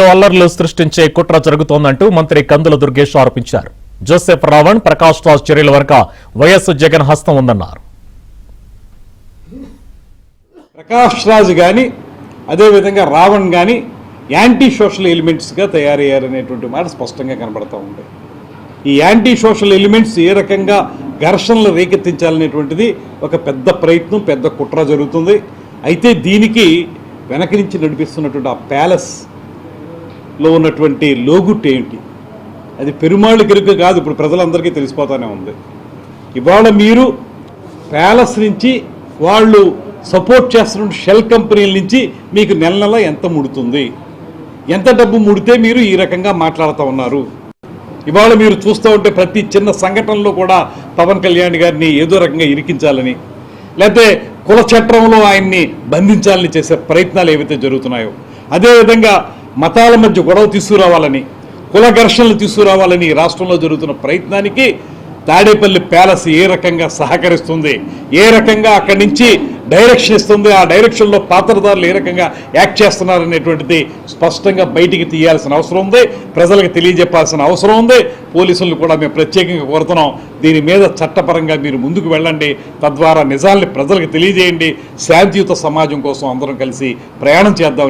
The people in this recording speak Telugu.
అల్లర్లు సృష్టించే కుట్ర జరుగుతోందంటూ మంత్రి కందుల దుర్గేష్ ఆరోపించారు. జోసెఫ్ రావణ్, ప్రకాష్ రాజ్ చర్యల వెనుక వైఎస్ జగన్ హస్తం ఉందన్నారు. ప్రకాష్ రాజ్ కానీ అదేవిధంగా రావణ్ కానీ యాంటీ సోషల్ ఎలిమెంట్స్గా తయారయ్యారనేటువంటి మాట స్పష్టంగా కనబడతా ఉంది. ఈ యాంటీ సోషల్ ఎలిమెంట్స్ ఏ రకంగా ఘర్షణలు రేకెత్తించాలనేటువంటిది ఒక పెద్ద ప్రయత్నం, పెద్ద కుట్ర జరుగుతుంది. అయితే దీనికి వెనక నుంచి నడిపిస్తున్నటువంటి ఆ ప్యాలెస్లో ఉన్నటువంటి లోగుట్ ఏంటి, అది పెరుమాళ్ళు గిరుక కాదు, ఇప్పుడు ప్రజలందరికీ తెలిసిపోతానే ఉంది. ఇవాళ మీరు ప్యాలెస్ నుంచి వాళ్ళు సపోర్ట్ చేస్తున్న షెల్ కంపెనీల నుంచి మీకు నెల నెల ఎంత ముడుతుంది, ఎంత డబ్బు ముడితే మీరు ఈ రకంగా మాట్లాడుతూ ఉన్నారు. ఇవాళ మీరు చూస్తూ ఉంటే ప్రతి చిన్న సంఘటనలో కూడా పవన్ కళ్యాణ్ గారిని ఏదో రకంగా ఇరికించాలని, లేకపోతే కుల చట్టంలో ఆయన్ని బంధించాలని చేసే ప్రయత్నాలు ఏవైతే జరుగుతున్నాయో, అదేవిధంగా మతాల మధ్య గొడవ తీసుకురావాలని, కుల ఘర్షణలు తీసుకురావాలని రాష్ట్రంలో జరుగుతున్న ప్రయత్నానికి తాడేపల్లి ప్యాలెస్ ఏ రకంగా సహకరిస్తుంది, ఏ రకంగా అక్కడి నుంచి డైరెక్షన్ ఇస్తుంది, ఆ డైరెక్షన్లో పాత్రదారులు ఏ రకంగా యాక్ట్ చేస్తున్నారనేటువంటిది స్పష్టంగా బయటికి తీయాల్సిన అవసరం ఉంది, ప్రజలకు తెలియజెప్పాల్సిన అవసరం ఉంది. పోలీసులను కూడా మేము ప్రత్యేకంగా కోరుతున్నాం, దీని మీద చట్టపరంగా మీరు ముందుకు వెళ్ళండి, తద్వారా నిజాల్ని ప్రజలకు తెలియజేయండి, శాంతియుత సమాజం కోసం అందరం కలిసి ప్రయాణం చేద్దాం.